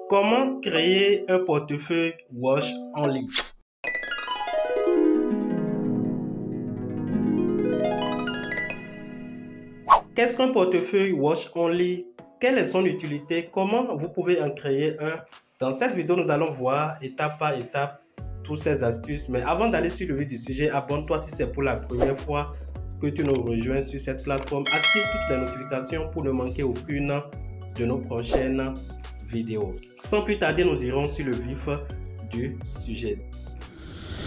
Comment créer un portefeuille Wash Only? Qu'est-ce qu'un portefeuille Wash Only? Quelle est son utilité? Comment vous pouvez en créer un? Dans cette vidéo, nous allons voir étape par étape toutes ces astuces. Mais avant d'aller sur le vif du sujet, abonne-toi si c'est pour la première fois que tu nous rejoins sur cette plateforme. Active toutes les notifications pour ne manquer aucune de nos prochaines vidéos. Sans plus tarder, nous irons sur le vif du sujet.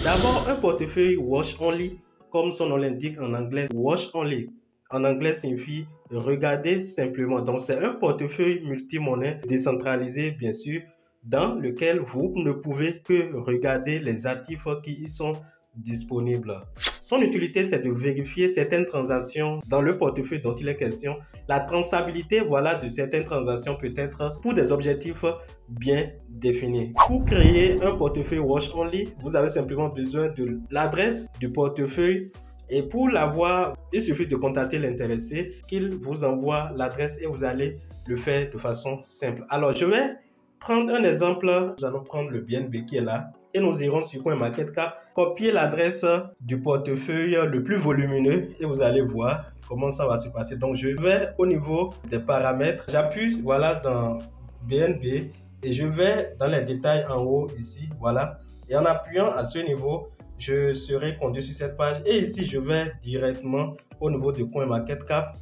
D'abord, un portefeuille Wash Only, comme son nom l'indique en anglais, Wash Only. En anglais signifie regarder simplement. Donc, c'est un portefeuille multi-monnaie décentralisé, bien sûr, dans lequel vous ne pouvez que regarder les actifs qui y sont disponibles. Son utilité, c'est de vérifier certaines transactions dans le portefeuille dont il est question. La traçabilité, voilà, de certaines transactions peut être pour des objectifs bien définis. Pour créer un portefeuille Wash Only, vous avez simplement besoin de l'adresse du portefeuille. Et pour l'avoir, il suffit de contacter l'intéressé, qu'il vous envoie l'adresse et vous allez le faire de façon simple. Alors, je vais prendre un exemple. Nous allons prendre le BNB qui est là et nous irons sur CoinMarketCap, copier l'adresse du portefeuille le plus volumineux et vous allez voir comment ça va se passer. Donc, je vais au niveau des paramètres, j'appuie voilà dans BNB et je vais dans les détails en haut ici, voilà. Et en appuyant à ce niveau, je serai conduit sur cette page et ici je vais directement au niveau de CoinMarketCap.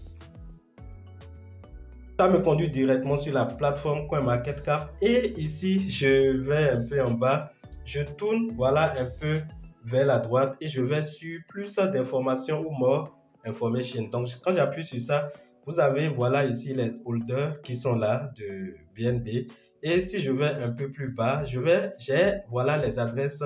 Ça me conduit directement sur la plateforme CoinMarketCap et ici je vais un peu en bas, je tourne voilà un peu vers la droite et je vais sur plus d'informations ou more information. Donc quand j'appuie sur ça, vous avez voilà ici les holders qui sont là de BNB et si je vais un peu plus bas, j'ai voilà les adresses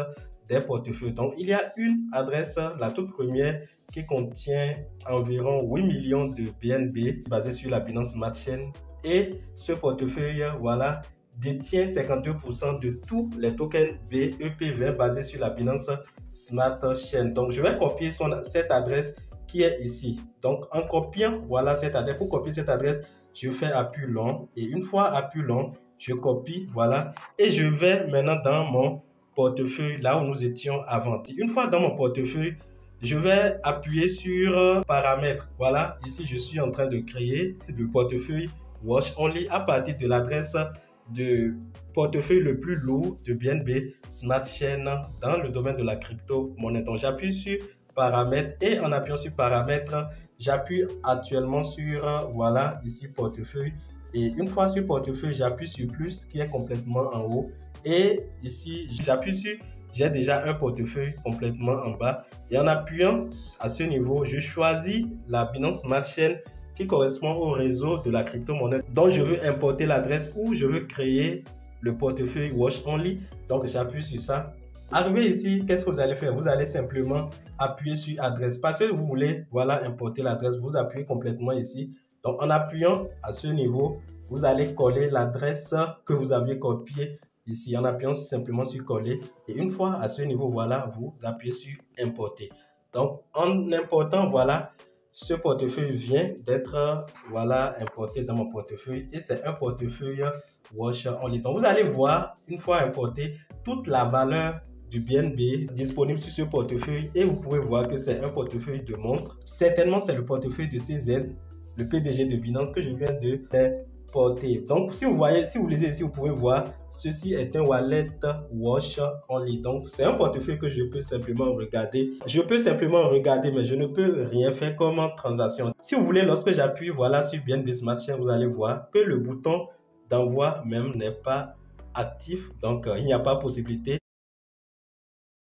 des portefeuilles. Donc, il y a une adresse, la toute première, qui contient environ 8 millions de BNB basé sur la Binance Smart Chain. Et ce portefeuille, voilà, détient 52% de tous les tokens BEP20 basés sur la Binance Smart Chain. Donc, je vais copier cette adresse qui est ici. Donc, en copiant, voilà cette adresse. Pour copier cette adresse, je fais appui long. Et une fois appui long, je copie, voilà. Et je vais maintenant dans mon portefeuille là où nous étions avant. Une fois dans mon portefeuille, je vais appuyer sur paramètres. Voilà, ici je suis en train de créer le portefeuille Wash Only à partir de l'adresse de portefeuille le plus lourd de BNB Smart Chain dans le domaine de la crypto-monnaie. Donc j'appuie sur paramètres et en appuyant sur paramètres, j'appuie actuellement sur voilà ici portefeuille. Et une fois sur portefeuille, j'appuie sur plus qui est complètement en haut. Et ici, j'appuie sur, j'ai déjà un portefeuille complètement en bas. Et en appuyant à ce niveau, je choisis la Binance Smart Chain qui correspond au réseau de la crypto-monnaie dont je veux importer l'adresse ou je veux créer le portefeuille Wash Only. Donc, j'appuie sur ça. Arrivé ici, qu'est-ce que vous allez faire? Vous allez simplement appuyer sur adresse. Parce que vous voulez voilà, importer l'adresse, vous appuyez complètement ici. Donc, en appuyant à ce niveau, vous allez coller l'adresse que vous aviez copiée ici en appuyant simplement sur coller. Et une fois à ce niveau, voilà, vous appuyez sur importer. Donc, en important, voilà, ce portefeuille vient d'être voilà, importé dans mon portefeuille et c'est un portefeuille Wash Only. Donc, vous allez voir, une fois importé, toute la valeur du BNB disponible sur ce portefeuille et vous pouvez voir que c'est un portefeuille de monstre. Certainement, c'est le portefeuille de CZ, le PDG de Binance que je viens de porter. Donc, si vous voyez, si vous lisez ici, vous pouvez voir, ceci est un wallet Wash Only. Donc, c'est un portefeuille que je peux simplement regarder. Je peux simplement regarder, mais je ne peux rien faire comme transaction. Si vous voulez, lorsque j'appuie voilà sur BNB Smart Chain, vous allez voir que le bouton d'envoi même n'est pas actif. Donc, il n'y a pas possibilité